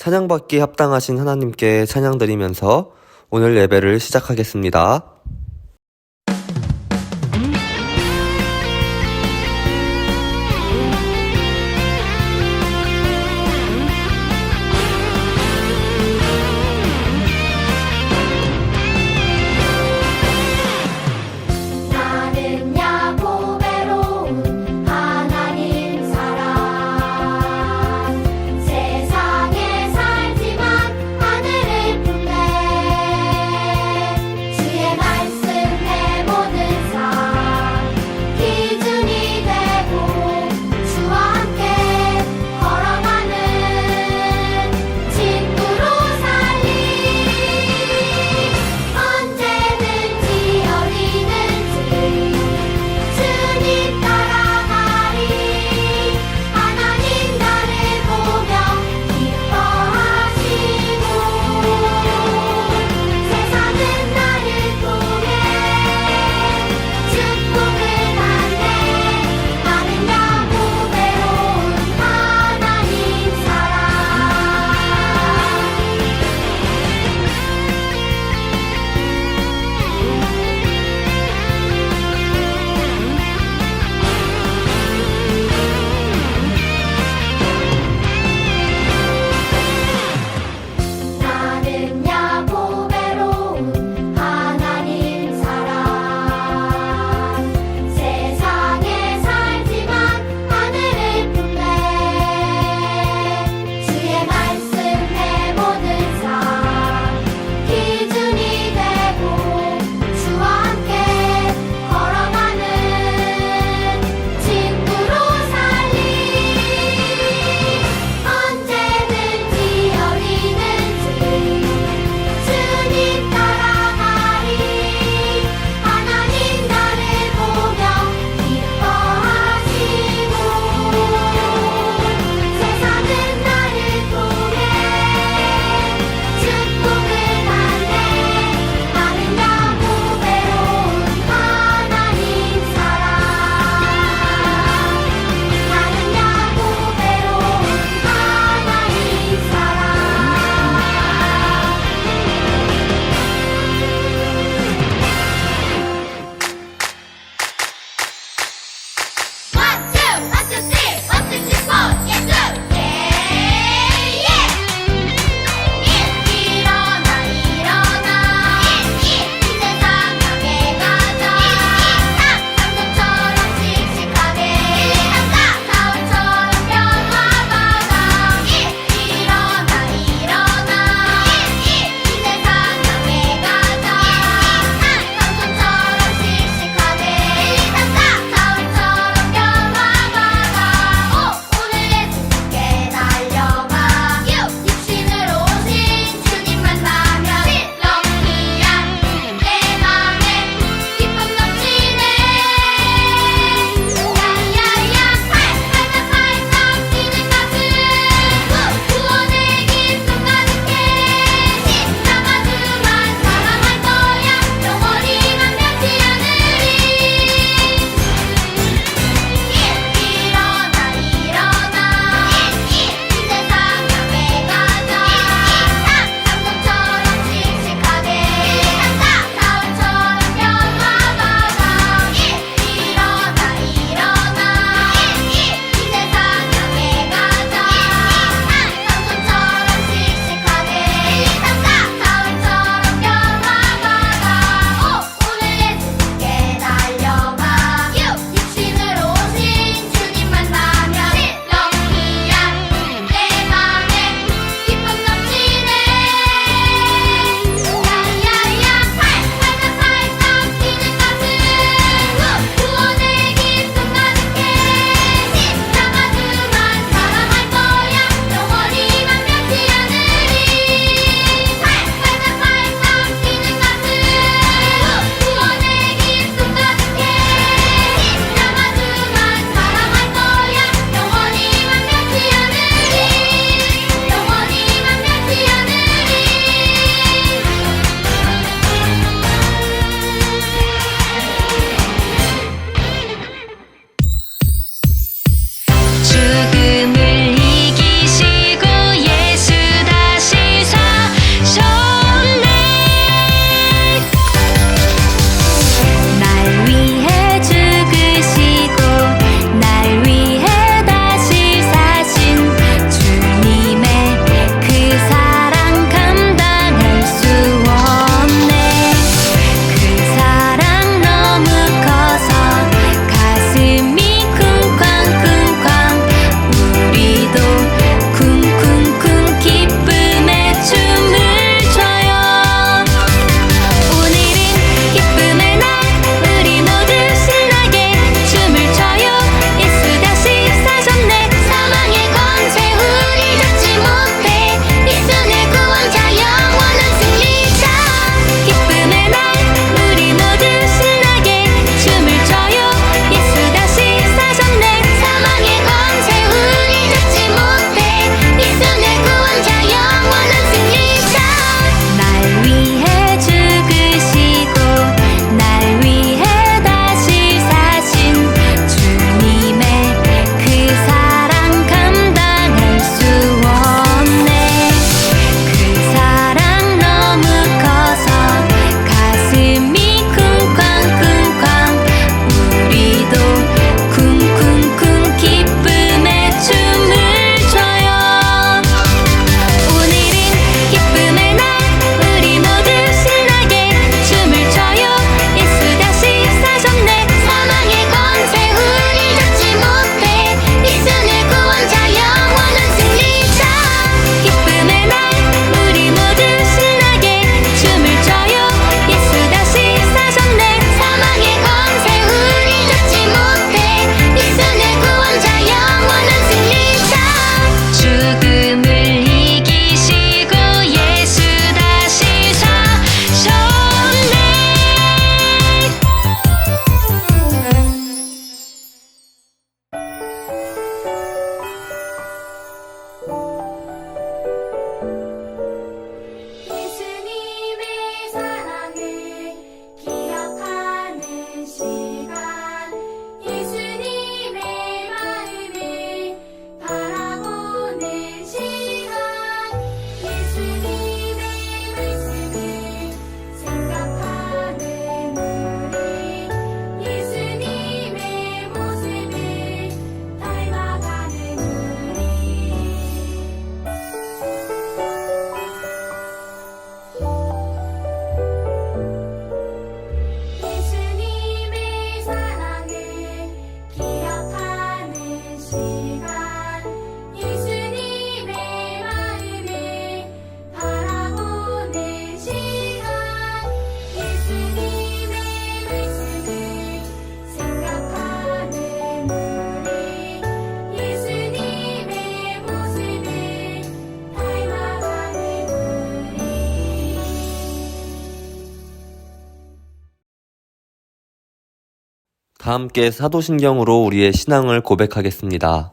찬양받기에 합당하신 하나님께 찬양드리면서 오늘 예배를 시작하겠습니다. 주의 말 다 함께 사도신경으로 우리의 신앙을 고백하겠습니다.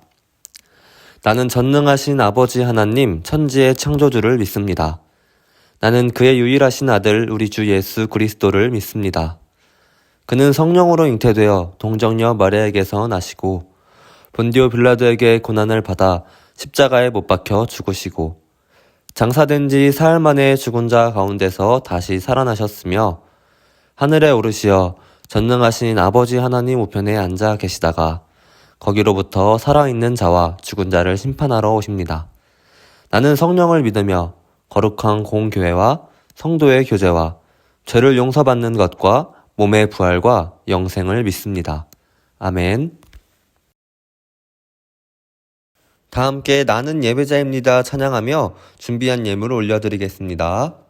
나는 전능하신 아버지 하나님 천지의 창조주를 믿습니다. 나는 그의 유일하신 아들 우리 주 예수 그리스도를 믿습니다. 그는 성령으로 잉태되어 동정녀 마리아에게서 나시고 본디오 빌라도에게 고난을 받아 십자가에 못 박혀 죽으시고 장사된 지 사흘 만에 죽은 자 가운데서 다시 살아나셨으며 하늘에 오르시어 전능하신 아버지 하나님 우편에 앉아 계시다가 거기로부터 살아있는 자와 죽은 자를 심판하러 오십니다. 나는 성령을 믿으며 거룩한 공교회와 성도의 교제와 죄를 용서받는 것과 몸의 부활과 영생을 믿습니다. 아멘. 다 함께 나는 예배자입니다 찬양하며 준비한 예물을 올려드리겠습니다.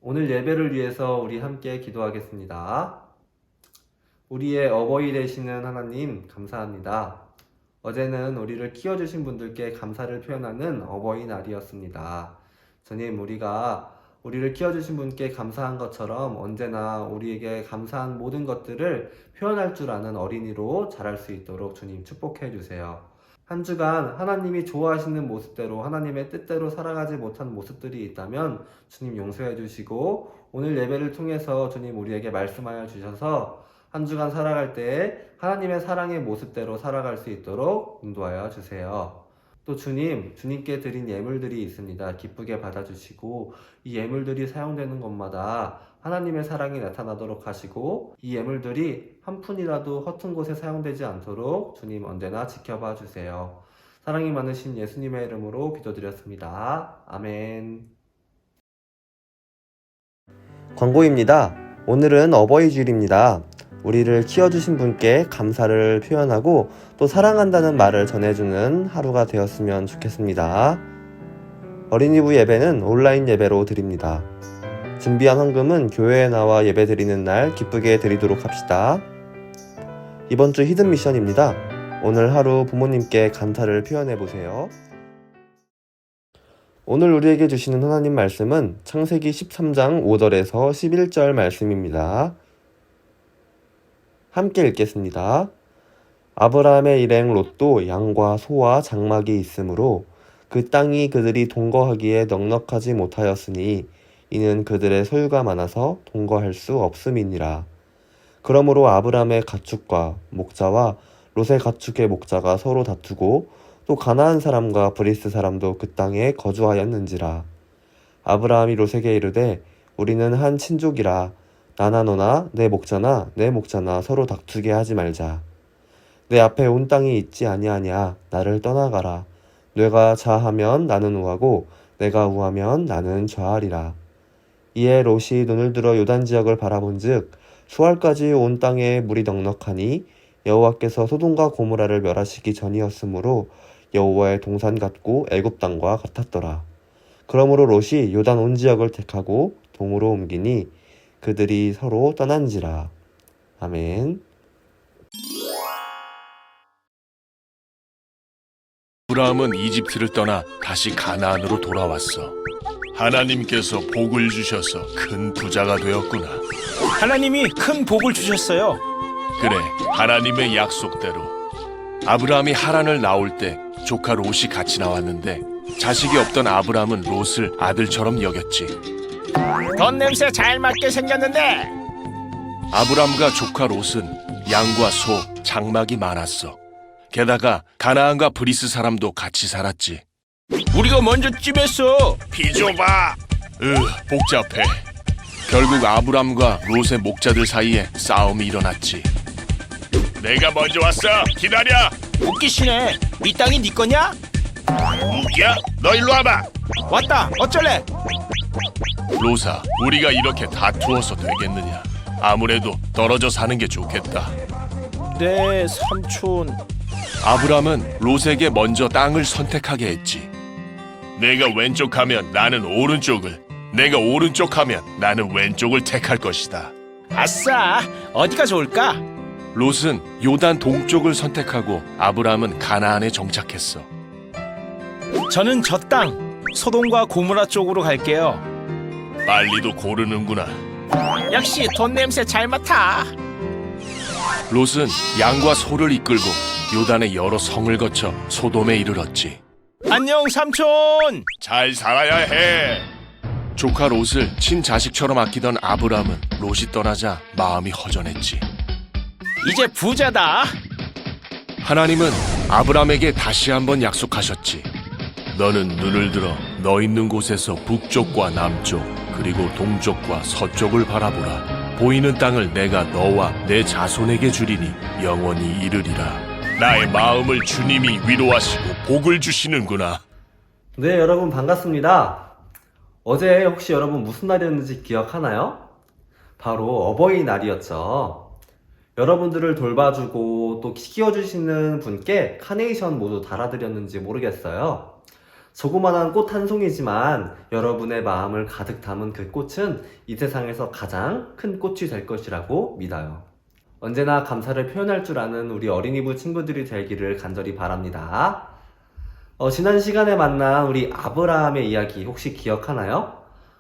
오늘 예배를 위해서 우리 함께 기도하겠습니다. 우리의 어버이 되시는 하나님 감사합니다. 어제는 우리를 키워주신 분들께 감사를 표현하는 어버이날이었습니다. 주님, 우리를 키워주신 분께 감사한 것처럼 언제나 우리에게 감사한 모든 것들을 표현할 줄 아는 어린이로 자랄 수 있도록 주님 축복해 주세요. 한 주간 하나님이 좋아하시는 모습대로 하나님의 뜻대로 살아가지 못한 모습들이 있다면 주님 용서해 주시고 오늘 예배를 통해서 주님 우리에게 말씀하여 주셔서 한 주간 살아갈 때 하나님의 사랑의 모습대로 살아갈 수 있도록 인도하여 주세요. 또 주님께 드린 예물들이 있습니다. 기쁘게 받아주시고 이 예물들이 사용되는 곳마다 하나님의 사랑이 나타나도록 하시고 이 예물들이 한 푼이라도 허튼 곳에 사용되지 않도록 주님 언제나 지켜봐 주세요. 사랑이 많으신 예수님의 이름으로 기도드렸습니다. 아멘. 광고입니다. 오늘은 어버이 주일입니다. 우리를 키워주신 분께 감사를 표현하고 또 사랑한다는 말을 전해주는 하루가 되었으면 좋겠습니다. 어린이부 예배는 온라인 예배로 드립니다. 준비한 헌금은 교회에 나와 예배 드리는 날 기쁘게 드리도록 합시다. 이번 주 히든 미션입니다. 오늘 하루 부모님께 감사를 표현해보세요. 오늘 우리에게 주시는 하나님 말씀은 창세기 13장 5절에서 11절 말씀입니다. 함께 읽겠습니다. 아브라함의 일행 롯도 양과 소와 장막이 있으므로 그 땅이 그들이 동거하기에 넉넉하지 못하였으니 이는 그들의 소유가 많아서 동거할 수 없음이니라. 그러므로 아브라함의 가축과 목자와 롯의 가축의 목자가 서로 다투고 또 가나안 사람과 브리스 사람도 그 땅에 거주하였는지라. 아브라함이 롯에게 이르되 우리는 한 친족이라 나나 너나 내 목자나 내 목자나 서로 다투게 하지 말자. 내 앞에 온 땅이 있지 아니하냐. 나를 떠나가라. 내가 좌하면 나는 우하고 내가 우하면 나는 좌하리라. 이에 롯이 눈을 들어 요단 지역을 바라본즉 수알까지 온 땅에 물이 넉넉하니 여호와께서 소돔과 고모라를 멸하시기 전이었으므로 여호와의 동산 같고 애굽 땅과 같았더라. 그러므로 롯이 요단 온 지역을 택하고 동으로 옮기니 그들이 서로 떠난지라. 아멘. 아브라함은 이집트를 떠나 다시 가나안으로 돌아왔어. 하나님께서 복을 주셔서 큰 부자가 되었구나. 하나님이 큰 복을 주셨어요. 그래, 하나님의 약속대로. 아브라함이 하란을 나올 때 조카 롯이 같이 나왔는데 자식이 없던 아브라함은 롯을 아들처럼 여겼지. 돈 냄새 잘 맡게 생겼는데. 아브라함과 조카 롯은 양과 소, 장막이 많았어. 게다가 가나안과 브리스 사람도 같이 살았지. 우리가 먼저 찜했어. 비줘봐. 복잡해. 결국 아브람과 롯의 목자들 사이에 싸움이 일어났지. 내가 먼저 왔어. 기다려. 웃기시네. 이 땅이 네 거냐? 웃겨? 너 일로 와봐. 왔다. 어쩔래? 롯아, 우리가 이렇게 다투어서 되겠느냐? 아무래도 떨어져 사는 게 좋겠다. 네, 삼촌. 아브람은 롯에게 먼저 땅을 선택하게 했지. 내가 왼쪽 하면 나는 오른쪽을, 내가 오른쪽 하면 나는 왼쪽을 택할 것이다. 아싸. 어디가 좋을까? 롯은 요단 동쪽을 선택하고 아브람은 가나안에 정착했어. 저는 저 땅 소돔과 고모라 쪽으로 갈게요. 빨리도 고르는구나. 역시 돈 냄새 잘 맡아. 롯은 양과 소를 이끌고 요단의 여러 성을 거쳐 소돔에 이르렀지. 안녕 삼촌. 잘 살아야 해. 조카 롯을 친자식처럼 아끼던 아브람은 롯이 떠나자 마음이 허전했지. 이제 부자다. 하나님은 아브람에게 다시 한번 약속하셨지. 너는 눈을 들어 너 있는 곳에서 북쪽과 남쪽 그리고 동쪽과 서쪽을 바라보라. 보이는 땅을 내가 너와 내 자손에게 주리니 영원히 이르리라. 나의 마음을 주님이 위로하시고 복을 주시는구나. 네, 여러분 반갑습니다. 어제 혹시 여러분 무슨 날이었는지 기억하나요? 바로 어버이날이었죠. 여러분들을 돌봐주고 또 키워주시는 분께 카네이션 모두 달아드렸는지 모르겠어요. 조그만한 꽃 한 송이지만 여러분의 마음을 가득 담은 그 꽃은 이 세상에서 가장 큰 꽃이 될 것이라고 믿어요. 언제나 감사를 표현할 줄 아는 우리 어린이부 친구들이 되기를 간절히 바랍니다. 지난 시간에 만난 우리 아브라함의 이야기 혹시 기억하나요?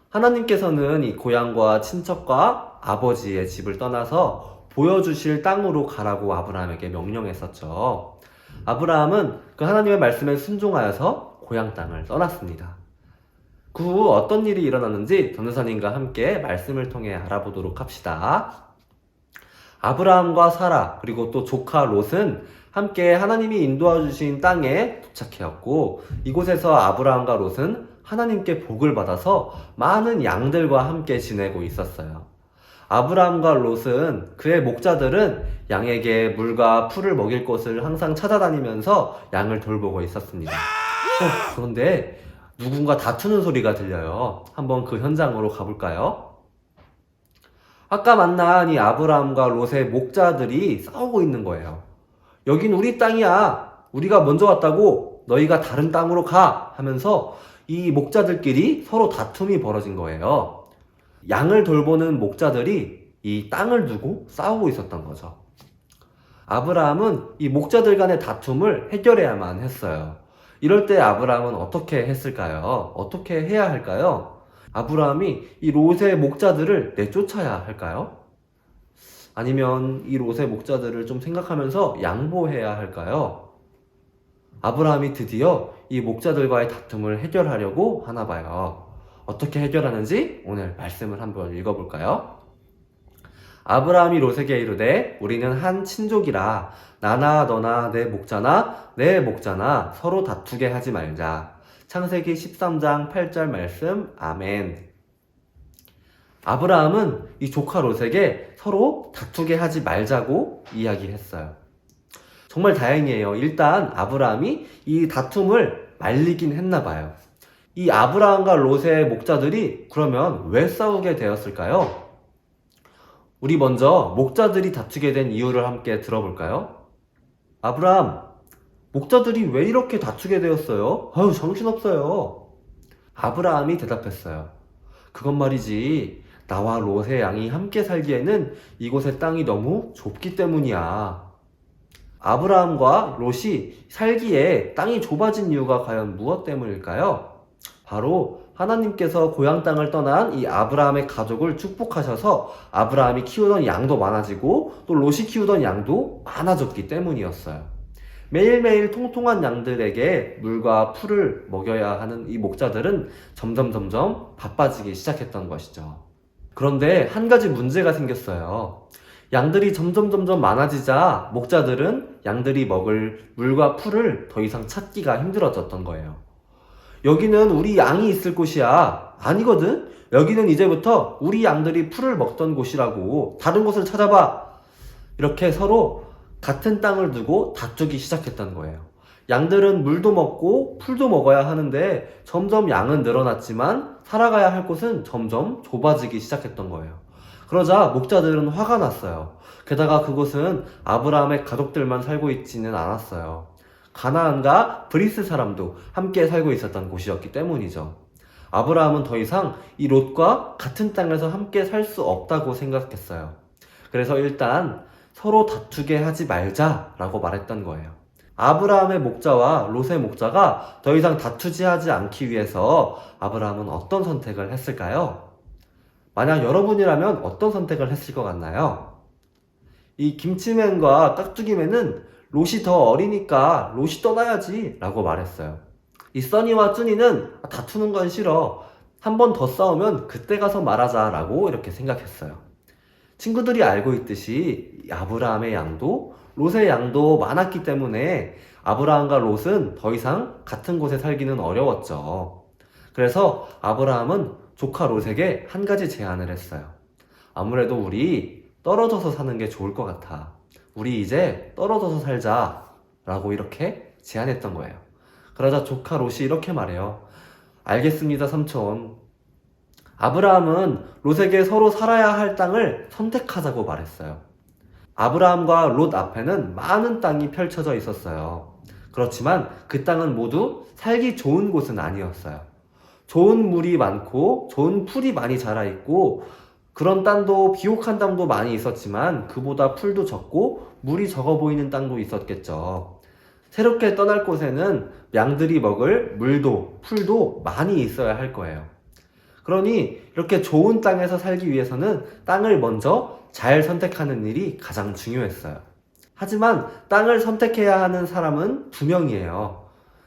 하나님께서는 이 고향과 친척과 아버지의 집을 떠나서 보여주실 땅으로 가라고 아브라함에게 명령했었죠. 아브라함은 그 하나님의 말씀에 순종하여서 고향 땅을 떠났습니다. 그 후 어떤 일이 일어났는지 전도사님과 함께 말씀을 통해 알아보도록 합시다. 아브라함과 사라 그리고 또 조카 롯은 함께 하나님이 인도해 주신 땅에 도착하였고, 이곳에서 아브라함과 롯은 하나님께 복을 받아서 많은 양들과 함께 지내고 있었어요. 아브라함과 롯은 그의 목자들은 양에게 물과 풀을 먹일 곳을 항상 찾아다니면서 양을 돌보고 있었습니다. 그런데 누군가 다투는 소리가 들려요. 한번 그 현장으로 가볼까요? 아까 만난 이 아브라함과 롯의 목자들이 싸우고 있는 거예요. 여긴 우리 땅이야. 우리가 먼저 왔다고. 너희가 다른 땅으로 가. 하면서 이 목자들끼리 서로 다툼이 벌어진 거예요. 양을 돌보는 목자들이 이 땅을 두고 싸우고 있었던 거죠. 아브라함은 이 목자들 간의 다툼을 해결해야만 했어요. 이럴 때 아브라함은 어떻게 했을까요? 어떻게 해야 할까요? 아브라함이 이 롯의 목자들을 내쫓아야 할까요? 아니면 이 롯의 목자들을 좀 생각하면서 양보해야 할까요? 아브라함이 드디어 이 목자들과의 다툼을 해결하려고 하나 봐요. 어떻게 해결하는지 오늘 말씀을 한번 읽어볼까요? 아브라함이 롯에게 이르되 우리는 한 친족이라 나나 너나 내 목자나 내 목자나 서로 다투게 하지 말자. 창세기 13장 8절 말씀. 아멘. 아브라함은 이 조카 롯에게 서로 다투게 하지 말자고 이야기했어요. 정말 다행이에요. 일단 아브라함이 이 다툼을 말리긴 했나 봐요. 이 아브라함과 롯의 목자들이 그러면 왜 싸우게 되었을까요? 우리 먼저 목자들이 다투게 된 이유를 함께 들어볼까요? 아브라함, 목자들이 왜 이렇게 다투게 되었어요? 아유, 정신없어요. 아브라함이 대답했어요. 그건 말이지, 나와 롯의 양이 함께 살기에는 이곳의 땅이 너무 좁기 때문이야. 아브라함과 롯이 살기에 땅이 좁아진 이유가 과연 무엇 때문일까요? 바로 하나님께서 고향 땅을 떠난 이 아브라함의 가족을 축복하셔서 아브라함이 키우던 양도 많아지고 또 롯이 키우던 양도 많아졌기 때문이었어요. 매일매일 통통한 양들에게 물과 풀을 먹여야 하는 이 목자들은 점점 바빠지기 시작했던 것이죠. 그런데 한 가지 문제가 생겼어요. 양들이 점점 많아지자 목자들은 양들이 먹을 물과 풀을 더 이상 찾기가 힘들어졌던 거예요. 여기는 우리 양이 있을 곳이야. 아니거든? 여기는 이제부터 우리 양들이 풀을 먹던 곳이라고. 다른 곳을 찾아봐. 이렇게 서로 같은 땅을 두고 다투기 시작했던 거예요. 양들은 물도 먹고 풀도 먹어야 하는데 점점 양은 늘어났지만 살아가야 할 곳은 점점 좁아지기 시작했던 거예요. 그러자 목자들은 화가 났어요. 게다가 그곳은 아브라함의 가족들만 살고 있지는 않았어요. 가나안과 브리스 사람도 함께 살고 있었던 곳이었기 때문이죠. 아브라함은 더 이상 이 롯과 같은 땅에서 함께 살 수 없다고 생각했어요. 그래서 일단 서로 다투게 하지 말자라고 말했던 거예요. 아브라함의 목자와 롯의 목자가 더 이상 다투지 하지 않기 위해서 아브라함은 어떤 선택을 했을까요? 만약 여러분이라면 어떤 선택을 했을 것 같나요? 이 김치맨과 깍두기맨은 롯이 더 어리니까 롯이 떠나야지 라고 말했어요. 이 써니와 쭈니는 다투는 건 싫어. 한 번 더 싸우면 그때 가서 말하자 라고 이렇게 생각했어요. 친구들이 알고 있듯이 아브라함의 양도 롯의 양도 많았기 때문에 아브라함과 롯은 더 이상 같은 곳에 살기는 어려웠죠. 그래서 아브라함은 조카 롯에게 한 가지 제안을 했어요. 아무래도 우리 떨어져서 사는 게 좋을 것 같아. 우리 이제 떨어져서 살자 라고 이렇게 제안했던 거예요. 그러자 조카 롯이 이렇게 말해요. 알겠습니다, 삼촌. 아브라함은 롯에게 서로 살아야 할 땅을 선택하자고 말했어요. 아브라함과 롯 앞에는 많은 땅이 펼쳐져 있었어요. 그렇지만 그 땅은 모두 살기 좋은 곳은 아니었어요. 좋은 물이 많고 좋은 풀이 많이 자라있고 그런 땅도 비옥한 땅도 많이 있었지만 그보다 풀도 적고 물이 적어 보이는 땅도 있었겠죠. 새롭게 떠날 곳에는 양들이 먹을 물도 풀도 많이 있어야 할 거예요. 그러니 이렇게 좋은 땅에서 살기 위해서는 땅을 먼저 잘 선택하는 일이 가장 중요했어요. 하지만 땅을 선택해야 하는 사람은 2명이에요.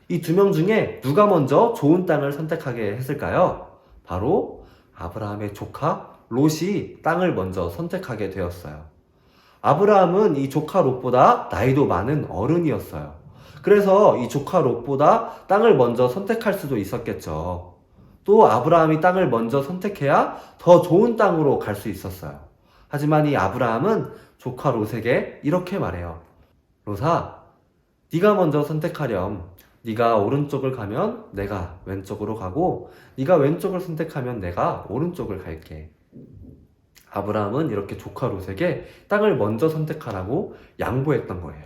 이 2명 중에 누가 먼저 좋은 땅을 선택하게 했을까요? 바로 아브라함의 조카 롯이 땅을 먼저 선택하게 되었어요. 아브라함은 이 조카 롯보다 나이도 많은 어른이었어요. 그래서 이 조카 롯보다 땅을 먼저 선택할 수도 있었겠죠. 또 아브라함이 땅을 먼저 선택해야 더 좋은 땅으로 갈 수 있었어요. 하지만 이 아브라함은 조카 롯에게 이렇게 말해요. 롯아, 네가 먼저 선택하렴. 네가 오른쪽을 가면 내가 왼쪽으로 가고 네가 왼쪽을 선택하면 내가 오른쪽을 갈게. 아브라함은 이렇게 조카 롯에게 땅을 먼저 선택하라고 양보했던 거예요.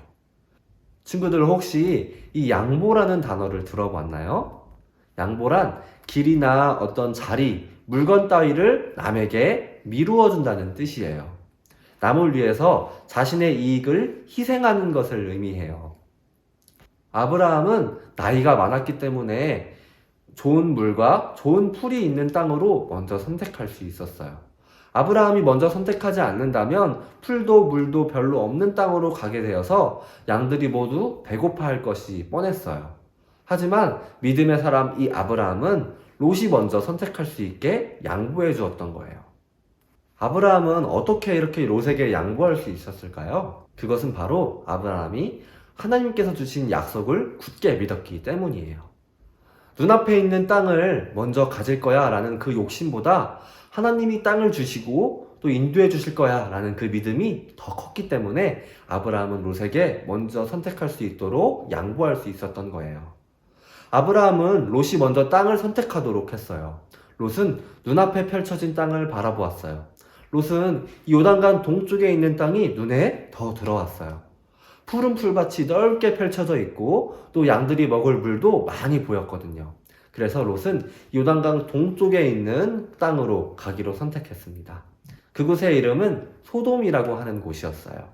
친구들 혹시 이 양보라는 단어를 들어봤나요? 양보란 길이나 어떤 자리, 물건 따위를 남에게 미루어 준다는 뜻이에요. 남을 위해서 자신의 이익을 희생하는 것을 의미해요. 아브라함은 나이가 많았기 때문에 좋은 물과 좋은 풀이 있는 땅으로 먼저 선택할 수 있었어요. 아브라함이 먼저 선택하지 않는다면 풀도 물도 별로 없는 땅으로 가게 되어서 양들이 모두 배고파할 것이 뻔했어요. 하지만 믿음의 사람 이 아브라함은 롯이 먼저 선택할 수 있게 양보해 주었던 거예요. 아브라함은 어떻게 이렇게 롯에게 양보할 수 있었을까요? 그것은 바로 아브라함이 하나님께서 주신 약속을 굳게 믿었기 때문이에요. 눈앞에 있는 땅을 먼저 가질 거야 라는 그 욕심보다 하나님이 땅을 주시고 또 인도해 주실 거야 라는 그 믿음이 더 컸기 때문에 아브라함은 롯에게 먼저 선택할 수 있도록 양보할 수 있었던 거예요. 아브라함은 롯이 먼저 땅을 선택하도록 했어요. 롯은 눈앞에 펼쳐진 땅을 바라보았어요. 롯은 요단강 동쪽에 있는 땅이 눈에 더 들어왔어요. 푸른 풀밭이 넓게 펼쳐져 있고 또 양들이 먹을 물도 많이 보였거든요. 그래서 롯은 요단강 동쪽에 있는 땅으로 가기로 선택했습니다. 그곳의 이름은 소돔이라고 하는 곳이었어요.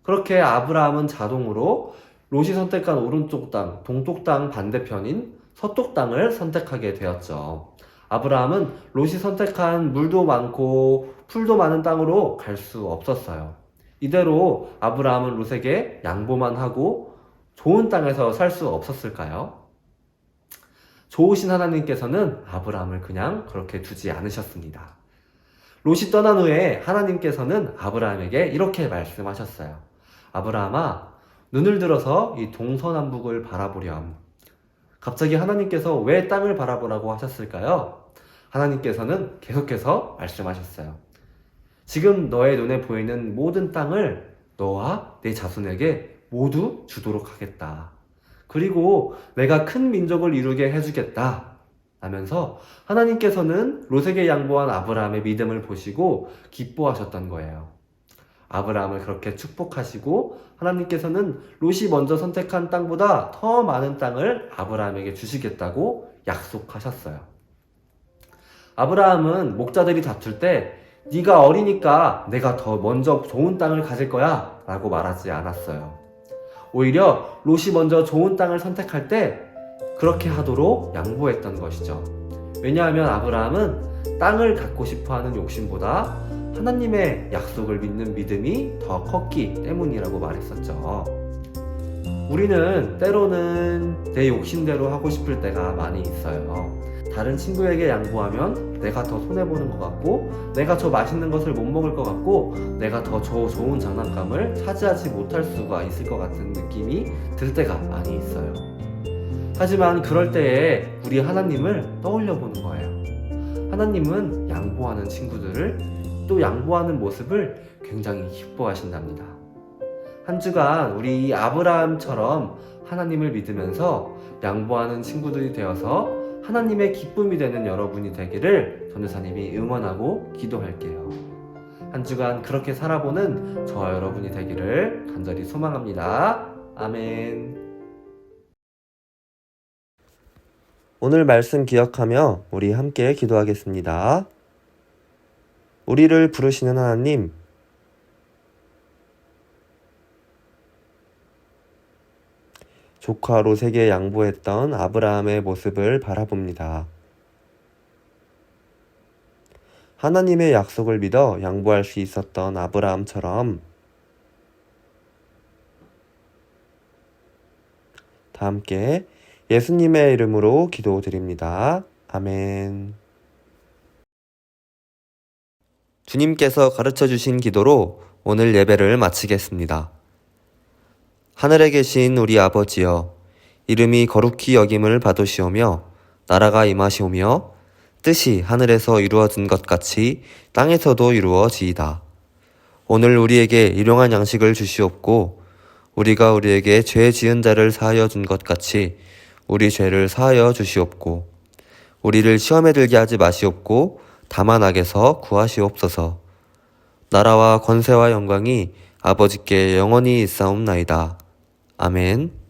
그렇게 아브라함은 자동으로 롯이 선택한 오른쪽 땅, 동쪽 땅 반대편인 서쪽 땅을 선택하게 되었죠. 아브라함은 롯이 선택한 물도 많고 풀도 많은 땅으로 갈 수 없었어요. 이대로 아브라함은 롯에게 양보만 하고 좋은 땅에서 살 수 없었을까요? 좋으신 하나님께서는 아브라함을 그냥 그렇게 두지 않으셨습니다. 롯이 떠난 후에 하나님께서는 아브라함에게 이렇게 말씀하셨어요. 아브라함아, 눈을 들어서 이 동서남북을 바라보렴. 갑자기 하나님께서 왜 땅을 바라보라고 하셨을까요? 하나님께서는 계속해서 말씀하셨어요. 지금 너의 눈에 보이는 모든 땅을 너와 내 자손에게 모두 주도록 하겠다. 그리고 내가 큰 민족을 이루게 해주겠다. 라면서 하나님께서는 롯에게 양보한 아브라함의 믿음을 보시고 기뻐하셨던 거예요. 아브라함을 그렇게 축복하시고 하나님께서는 롯이 먼저 선택한 땅보다 더 많은 땅을 아브라함에게 주시겠다고 약속하셨어요. 아브라함은 목자들이 다툴 때 네가 어리니까 내가 더 먼저 좋은 땅을 가질 거야 라고 말하지 않았어요. 오히려 롯이 먼저 좋은 땅을 선택할 때 그렇게 하도록 양보했던 것이죠. 왜냐하면 아브라함은 땅을 갖고 싶어하는 욕심보다 하나님의 약속을 믿는 믿음이 더 컸기 때문이라고 말했었죠. 우리는 때로는 내 욕심대로 하고 싶을 때가 많이 있어요. 다른 친구에게 양보하면 내가 더 손해보는 것 같고, 내가 저 맛있는 것을 못 먹을 것 같고, 내가 더 좋은 장난감을 차지하지 못할 수가 있을 것 같은 느낌이 들 때가 많이 있어요. 하지만 그럴 때에 우리 하나님을 떠올려 보는 거예요. 하나님은 양보하는 친구들을, 또 양보하는 모습을 굉장히 기뻐하신답니다. 한 주간 우리 이 아브라함처럼 하나님을 믿으면서 양보하는 친구들이 되어서 하나님의 기쁨이 되는 여러분이 되기를 전도사님이 응원하고 기도할게요. 한 주간 그렇게 살아보는 저와 여러분이 되기를 간절히 소망합니다. 아멘. 오늘 말씀 기억하며 우리 함께 기도하겠습니다. 우리를 부르시는 하나님, 조카 롯에게 양보했던 아브라함의 모습을 바라봅니다. 하나님의 약속을 믿어 양보할 수 있었던 아브라함처럼 다 함께 예수님의 이름으로 기도드립니다. 아멘. 주님께서 가르쳐주신 기도로 오늘 예배를 마치겠습니다. 하늘에 계신 우리 아버지여, 이름이 거룩히 여김을 받으시오며 나라가 임하시오며 뜻이 하늘에서 이루어진 것 같이 땅에서도 이루어지이다. 오늘 우리에게 일용할 양식을 주시옵고 우리가 우리에게 죄 지은 자를 사하여 준 것 같이 우리 죄를 사하여 주시옵고 우리를 시험에 들게 하지 마시옵고 다만 악에서 구하시옵소서. 나라와 권세와 영광이 아버지께 영원히 있사옵나이다. 아멘.